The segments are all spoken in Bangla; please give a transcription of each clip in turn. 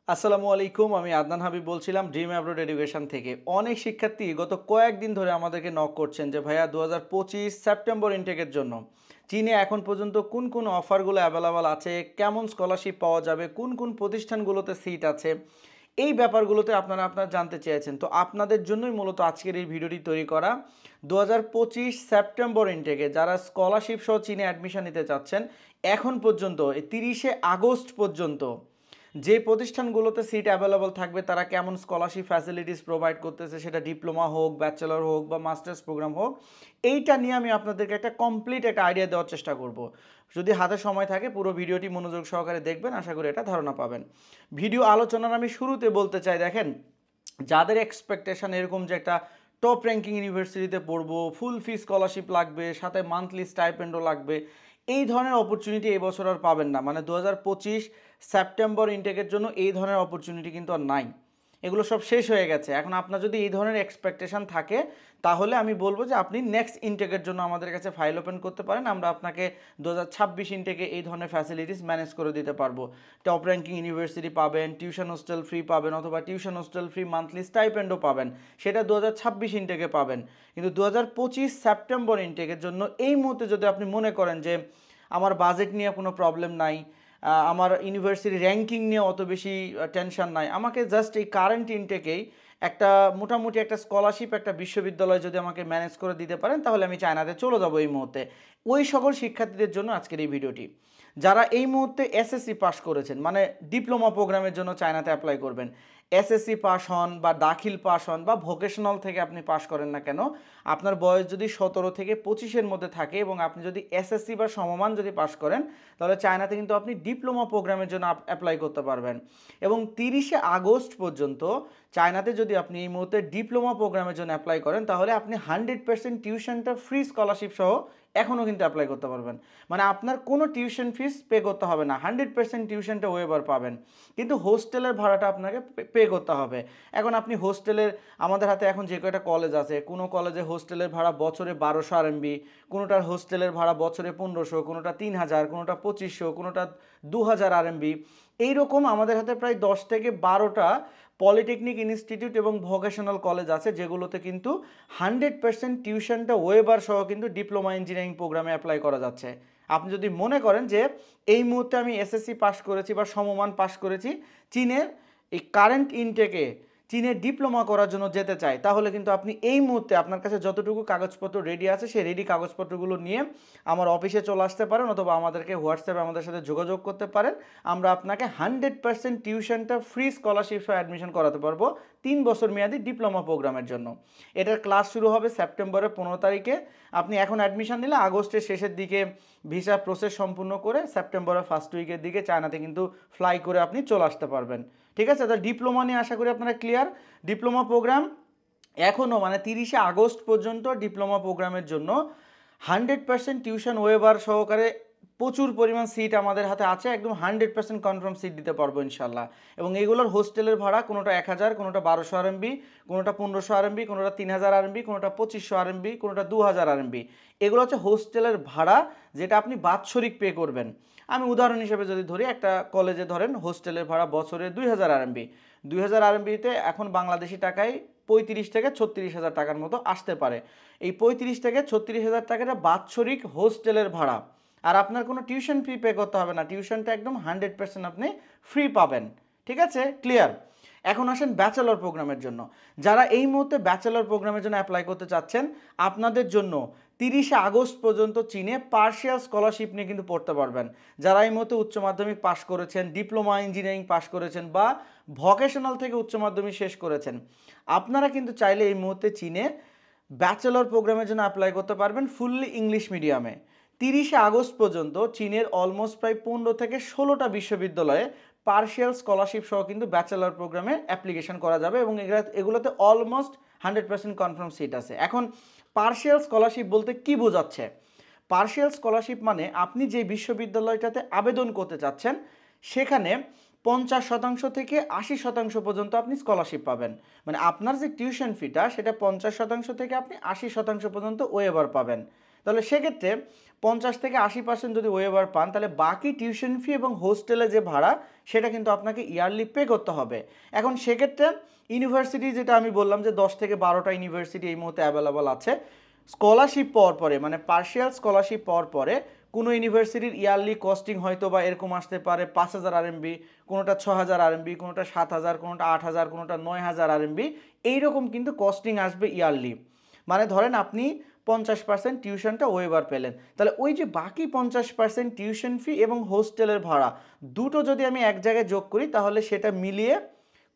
আসসালামু আলাইকুম, আমি আদনান হাবিব বলছিলাম ড্রিম অ্যাব্রোড এডুকেশন থেকে। অনেক শিক্ষার্থী গত কয়েকদিন ধরে আমাদেরকে নক করছেন যে ভাইয়া 2025 সেপ্টেম্বর ইনটেকের জন্য চীনে এখন পর্যন্ত কোন কোন অফারগুলো অ্যাভেলেবল আছে, কেমন স্কলারশিপ পাওয়া যাবে, কোন কোন প্রতিষ্ঠানগুলোতে সিট আছে, এই ব্যাপারগুলোতে আপনারা জানতে চেয়েছেন। তো আপনাদের জন্যই মূলত আজকের এই ভিডিওটি তৈরি করা। 2025 সেপ্টেম্বর ইনটেকে যারা স্কলারশিপ সহ চীনে অ্যাডমিশন নিতে চাচ্ছেন, এখন পর্যন্ত এই 30শে আগস্ট পর্যন্ত যে প্রতিষ্ঠানগুলোতে সিট অ্যাভেলেবল থাকবে তারা কেমন স্কলারশিপ ফ্যাসিলিটিস প্রোভাইড করতেছে, সেটা ডিপ্লোমা হোক, ব্যাচেলর হোক বা মাস্টার্স প্রোগ্রাম হোক, এইটা নিয়ে আমি আপনাদেরকে একটা কমপ্লিট একটা আইডিয়া দেওয়ার চেষ্টা করব। যদি হাতে সময় থাকে পুরো ভিডিওটি মনোযোগ সহকারে দেখবেন, আশা করি এটা ধারণা পাবেন। ভিডিও আলোচনার আমি শুরুতে বলতে চাই, দেখেন, যাদের এক্সপেকটেশন এরকম যে একটা টপ র্যাঙ্কিং ইউনিভার্সিটিতে পড়বো, ফুল ফি স্কলারশিপ লাগবে, সাথে মান্থলি স্টাইপেন্ডও লাগবে, এই ধরনের অপরচুনিটি এই বছর আর পাবেন না। মানে 2025 সেপ্টেম্বর ইনটেকের জন্য এই ধরনের অপরচুনিটি কিন্তু আর নাই, এগুলো সব শেষ হয়ে গেছে। এখন আপনার যদি এই ধরনের এক্সপেকটেশন থাকে তাহলে আমি বলবো যে আপনি নেক্সট ইনটেকের জন্য আমাদের কাছে ফাইল ওপেন করতে পারেন। আমরা আপনাকে 2026 ইনটেকে এই ধরনের ফ্যাসিলিটিস ম্যানেজ করে দিতে পারবো। টপ র্যাঙ্কিং ইউনিভার্সিটি পাবেন, টিউশন হোস্টেল ফ্রি পাবেন, অথবা টিউশন হোস্টেল ফ্রি মান্থলি স্টাইপেন্ডও পাবেন, সেটা 2026 ইনটেকে পাবেন। কিন্তু 2025 সেপ্টেম্বর ইনটেকের জন্য এই মুহূর্তে যদি আপনি মনে করেন যে আমার বাজেট নিয়ে কোনো প্রবলেম নাই, আমার ইউনিভার্সিটি র্যাঙ্কিং নিয়ে অত বেশি টেনশন নাই, আমাকে জাস্ট এই কারেন্ট ইনটেকেই একটা মোটামুটি একটা স্কলারশিপ একটা বিশ্ববিদ্যালয় যদি আমাকে ম্যানেজ করে দিতে পারেন, তাহলে আমি চায়নাতে চলে যাব এই মুহূর্তে। ওই সকল শিক্ষার্থীদের জন্য আজকের এই ভিডিওটি। যারা এই মুহূর্তে এসএসসি পাস করেছেন, মানে ডিপ্লোমা প্রোগ্রামের জন্য চায়নাতে অ্যাপ্লাই করবেন, এসএসসি পাস হন বা দাখিল পাস হন বা ভোকেশনাল থেকে আপনি পাস করেন না কেন, আপনার বয়স যদি 17 থেকে 25-এর মধ্যে থাকে এবং আপনি যদি এসএসসি বা সমমান যদি পাস করেন, তাহলে চায়নাতে কিন্তু আপনি ডিপ্লোমা প্রোগ্রামের জন্য অ্যাপ্লাই করতে পারবেন। এবং 30শে আগস্ট পর্যন্ত চায়নাতে যদি আপনি এই মুহূর্তে ডিপ্লোমা প্রোগ্রামের জন্য অ্যাপ্লাই করেন, তাহলে আপনি 100% টিউশনটা ফ্রি স্কলারশিপ সহ এখনও কিন্তু অ্যাপ্লাই করতে পারবেন। মানে আপনার কোনো টিউশন ফিস পে করতে হবে না, 100% টিউশনটা ওয়েবার পাবেন। কিন্তু হোস্টেলের ভাড়াটা আপনাকে পে করতে হবে। এখন আপনি হোস্টেলের, আমাদের হাতে এখন যে কয়টা কলেজ আছে, কোনো কলেজে হোস্টেলের ভাড়া বছরে 1200 আরএমবি, কোনোটার হোস্টেলের ভাড়া বছরে 1500, কোনোটা 3000, কোনোটা 2500, কোনোটা 2000 আরএমবি। এইরকম আমাদের হাতে প্রায় 10 থেকে 12টা পলিটেকনিক ইনস্টিটিউট এবং ভোকেশনাল কলেজ আছে, যেগুলোতে কিন্তু 100% টিউশনটা ওয়েবার সহ কিন্তু ডিপ্লোমা ইঞ্জিনিয়ারিং প্রোগ্রামে অ্যাপ্লাই করা যাচ্ছে। আপনি যদি মনে করেন যে এই মুহূর্তে আমি এসএসসি পাস করেছি বা সমমান পাস করেছি, চীনের এই কারেন্ট ইনটেকে চীনে ডিপ্লোমা করার জন্য যেতে চাই, তাহলে কিন্তু আপনি এই মুহূর্তে আপনার কাছে যতটুকু কাগজপত্র রেডি আছে সেই রেডি কাগজপত্রগুলো নিয়ে আমার অফিসে চলে আসতে পারেন, অথবা আমাদেরকে হোয়াটসঅ্যাপে আমাদের সাথে যোগাযোগ করতে পারেন। আমরা আপনাকে 100% টিউশনটা ফ্রি স্কলারশিপ সহ অ্যাডমিশন করাতে পারবো 3 বছর মেয়াদি ডিপ্লোমা প্রোগ্রামের জন্য। এটার ক্লাস শুরু হবে সেপ্টেম্বরের 15 তারিখে। আপনি এখন অ্যাডমিশন নিলে আগস্টের শেষের দিকে ভিসা প্রসেস সম্পূর্ণ করে সেপ্টেম্বরের ফার্স্ট উইকের দিকে চায়নাতে কিন্তু ফ্লাই করে আপনি চলে আসতে পারবেন। ঠিক আছে, তো ডিপ্লোমা নিয়ে আশা করি আপনারা ক্লিয়ার। ডিপ্লোমা প্রোগ্রাম এখনও মানে 30শে আগস্ট পর্যন্ত ডিপ্লোমা প্রোগ্রামের জন্য 100% টিউশন ওয়েবার সহকারে প্রচুর পরিমাণ সিট আমাদের হাতে আছে, একদম 100% কনফার্ম সিট দিতে পারবো ইনশাল্লাহ। এবং এগুলোর হোস্টেলের ভাড়া কোনোটা 1000, কোনোটা 1200 আরএমবি, কোনোটা 1500 আরএমবি, কোনোটা 3000 আরএমবি, কোনোটা 2500 আরএমবি, কোনোটা 2000 আরএমবি। এগুলো হচ্ছে হোস্টেলের ভাড়া, যেটা আপনি বাৎসরিক পে করবেন। আমি উদাহরণ হিসেবে যদি ধরি, একটা কলেজে ধরেন হোস্টেলের ভাড়া বছরে 2000 আরএমবি। 2000 আরএমবিতে এখন বাংলাদেশি টাকায় 35 থেকে 36,000 টাকার মতো আসতে পারে। এই 35 থেকে 36,000 টাকাটা বাৎসরিক হোস্টেলের ভাড়া। আর আপনার কোনো টিউশন ফি পে করতে হবে না, টিউশনটা একদম 100% আপনি ফ্রি পাবেন। ঠিক আছে, ক্লিয়ার। এখন আসেন ব্যাচেলর প্রোগ্রামের জন্য। যারা এই মুহূর্তে ব্যাচেলর প্রোগ্রামের জন্য অ্যাপ্লাই করতে চাচ্ছেন, আপনাদের জন্য 30শে আগস্ট পর্যন্ত চীনে পার্শিয়াল স্কলারশিপ নিয়ে কিন্তু পড়তে পারবেন। যারা এই মুহূর্তে উচ্চ মাধ্যমিক পাশ করেছেন, ডিপ্লোমা ইঞ্জিনিয়ারিং পাশ করেছেন বা ভোকেশনাল থেকে উচ্চ মাধ্যমিক শেষ করেছেন, আপনারা কিন্তু চাইলে এই মুহূর্তে চীনে ব্যাচেলর প্রোগ্রামের জন্য অ্যাপ্লাই করতে পারবেন ফুললি ইংলিশ মিডিয়ামে। 30শে আগস্ট পর্যন্ত চীনের অলমোস্ট প্রায় 15 থেকে 16টা বিশ্ববিদ্যালয়ে পার্শিয়াল স্কলারশিপ সহ কিন্তু ব্যাচেলর প্রোগ্রামে অ্যাপ্লিকেশন করা যাবে, এবং এগুলোতে অলমোস্ট 100% কনফার্ম সিট আছে। এখন পার্শিয়াল স্কলারশিপ বলতে কি বোঝাচ্ছে? পার্শিয়াল স্কলারশিপ মানে আপনি যে বিশ্ববিদ্যালয়টাতে আবেদন করতে চাচ্ছেন সেখানে 50% থেকে 80% পর্যন্ত আপনি স্কলারশিপ পাবেন। মানে আপনার যে টিউশন ফিটা সেটা 50% থেকে আপনি 80% পর্যন্ত ওয়েভার পাবেন। তাহলে সেক্ষেত্রে 50 থেকে 80% যদি ওয়েভার পান, তাহলে বাকি টিউশন ফি এবং হোস্টেলে যে ভাড়া সেটা কিন্তু আপনাকে ইয়ারলি পে করতে হবে। এখন সেক্ষেত্রে ইউনিভার্সিটি যেটা আমি বললাম যে 10 থেকে 12টা ইউনিভার্সিটি এই মুহূর্তে অ্যাভেলেবল আছে। স্কলারশিপ পাওয়ার পরে, মানে পার্শিয়াল স্কলারশিপ পাওয়ার পরে কোনো ইউনিভার্সিটির ইয়ারলি কস্টিং হয়তো বা এরকম আসতে পারে 5,000 আরএমবি, কোনোটা 6,000 আরএমবি, কোনোটা 7,000, কোনোটা 8,000, কোনোটা 9,000 আরএমবি, এইরকম কিন্তু কস্টিং আসবে ইয়ারলি। মানে ধরেন আপনি 50% টিউশনটা ওয়েভার পেলেন, তাহলে ওই যে বাকি 50% টিউশন ফি এবং হোস্টেলের ভাড়া দুটো যদি আমি এক জায়গায় যোগ করি, তাহলে সেটা মিলিয়ে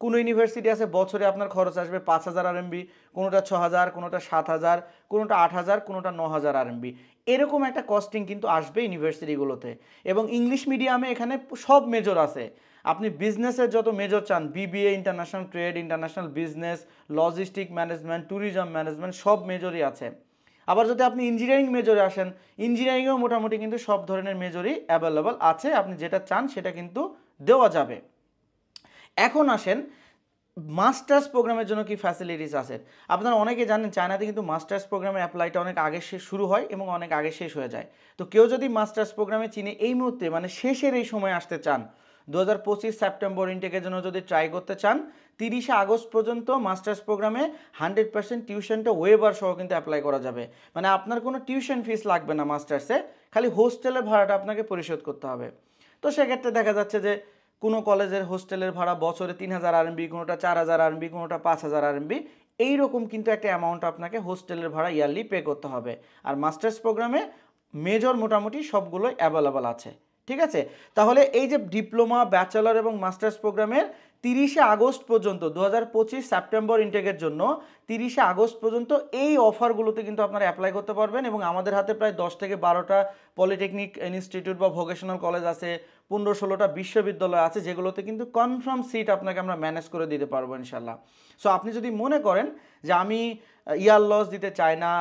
কোনো ইউনিভার্সিটি আছে বছরে আপনার খরচ আসবে 5,000 আরএমবি, কোনোটা 6,000, কোনোটা 7,000, কোনোটা 8,000, কোনোটা 9,000 আরএমবি, এরকম একটা কস্টিং কিন্তু আসবে ইউনিভার্সিটিগুলোতে। এবং ইংলিশ মিডিয়ামে এখানে সব মেজর আছে। আপনি বিজনেসের যত মেজর চান, BBA, international trade, international business, logistic management, tourism management, সব মেজরই আছে। আবার যদি আপনি ইঞ্জিনিয়ারিং মেজরে আসেন, ইঞ্জিনিয়ারিংয়েও মোটামুটি কিন্তু সব ধরনের মেজরই অ্যাভেলেবল আছে, আপনি যেটা চান সেটা কিন্তু দেওয়া যাবে। এখন আসেন মাস্টার্স প্রোগ্রামের জন্য কি ফ্যাসিলিটিস আছে। আপনারা অনেকে জানেন চায়নাতে কিন্তু মাস্টার্স প্রোগ্রামের অ্যাপ্লাইটা অনেক আগে শুরু হয় এবং অনেক আগে শেষ হয়ে যায়। তো কেউ যদি মাস্টার্স প্রোগ্রামে চীনে এই মুহূর্তে মানে শেষের এই সময় আসতে চান, 2025 সেপ্টেম্বর ইনটেকের জন্য যদি ট্রাই করতে চান, 30 আগস্ট পর্যন্ত মাস্টার্স প্রোগ্রামে 100% টিউশনটা ওয়েভার সহ কিন্তু অ্যাপ্লাই করা যাবে। মানে আপনার কোনো টিউশন ফিস লাগবে না মাস্টার্সে, খালি হোস্টেলের ভাড়াটা আপনাকে পরিশোধ করতে হবে। তো সেক্ষেত্রে দেখা যাচ্ছে যে কোনো কলেজের হোস্টেলের ভাড়া বছরে 3,000 আরএমবি, কোনোটা 4,000 আরএমবি, কোনোটা 5,000 আরএমবি, এইরকম কিন্তু একটা অ্যামাউন্ট আপনাকে হোস্টেলের ভাড়া ইয়ারলি পে করতে হবে। আর মাস্টার্স প্রোগ্রামে মেজর মোটামুটি সবগুলোই অ্যাভেলেবল আছে। ঠিক আছে, তাহলে এই যে ডিপ্লোমা, ব্যাচেলর এবং মাস্টার্স প্রোগ্রামের 30 আগস্ট পর্যন্ত, 2025 সেপ্টেম্বর ইনটেকের জন্য 30 আগস্ট পর্যন্ত এই অফারগুলোতে কিন্তু আপনারা অ্যাপ্লাই করতে পারবেন। এবং আমাদের হাতে প্রায় 10 থেকে 12টা পলিটেকনিক ইনস্টিটিউট বা ভোকেশনাল কলেজ আছে, 15-16টা বিশ্ববিদ্যালয় আছে, যেগুলোতে কিন্তু কনফার্ম সিট আপনাকে আমরা ম্যানেজ করে দিতে পারবো ইনশাল্লাহ। সো আপনি যদি মনে করেন যে আমি ইয়ার লস দিতে চাই না,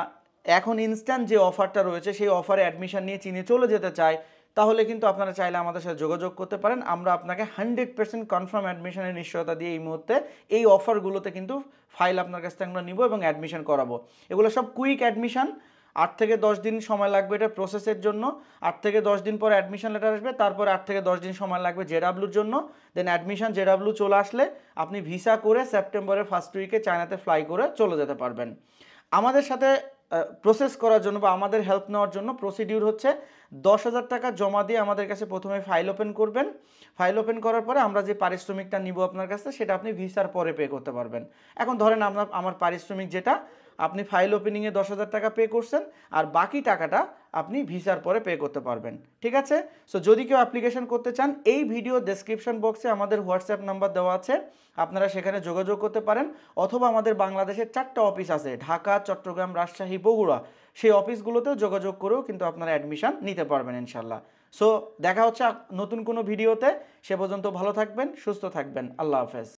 এখন ইনস্ট্যান্ট যে অফারটা রয়েছে সেই অফারে অ্যাডমিশন নিয়ে চীনে চলে যেতে চাই, তাহলে কিন্তু আপনারা চাইলে আমাদের সাথে যোগাযোগ করতে পারেন। আমরা আপনাকে 100% কনফার্ম অ্যাডমিশনের নিশ্চয়তা দিয়ে এই মুহূর্তে এই অফারগুলোতে কিন্তু ফাইল আপনার কাছ থেকে আমরা নিব এবং অ্যাডমিশন করাবো। এগুলো সব কুইক অ্যাডমিশন, 8 থেকে 10 দিন সময় লাগবে এটা প্রসেসের জন্য। 8 থেকে 10 দিন পরে অ্যাডমিশন লেটার আসবে, তারপরে 8 থেকে 10 দিন সময় লাগবে জেডাব্লুর জন্য। দেন অ্যাডমিশন জেডাব্লু চলে আসলে আপনি ভিসা করে সেপ্টেম্বরের ফার্স্ট উইকে চায়নাতে ফ্লাই করে চলে যেতে পারবেন। আমাদের সাথে প্রসেস করার জন্য বা আমাদের হেল্প নেওয়ার জন্য প্রসিডিউর হচ্ছে 10,000 টাকা জমা দিয়ে আমাদের কাছে প্রথমে ফাইল ওপেন করবেন। ফাইল ওপেন করার পরে আমরা যে পারিশ্রমিকটা নিব আপনার কাছে, সেটা আপনি ভিসার পরে পে করতে পারবেন। এখন ধরেন আমার পারিশ্রমিক যেটা, আপনি ফাইল ওপেনিংয়ে 10,000 টাকা পে করছেন, আর বাকি টাকাটা আপনি ভিসার পরে পে করতে পারবেন। ঠিক আছে, সো যদি কেউ অ্যাপ্লিকেশন করতে চান, এই ভিডিও ডেসক্রিপশন বক্সে আমাদের হোয়াটসঅ্যাপ নাম্বার দেওয়া আছে, আপনারা সেখানে যোগাযোগ করতে পারেন। অথবা আমাদের বাংলাদেশের 4টা অফিস আছে, ঢাকা, চট্টগ্রাম, রাজশাহী, বগুড়া, সেই অফিসগুলোতেও যোগাযোগ করেও কিন্তু আপনারা অ্যাডমিশন নিতে পারবেন ইনশাল্লাহ। সো দেখা হচ্ছে নতুন কোনো ভিডিওতে। সে পর্যন্ত ভালো থাকবেন, সুস্থ থাকবেন। আল্লাহ হাফেজ।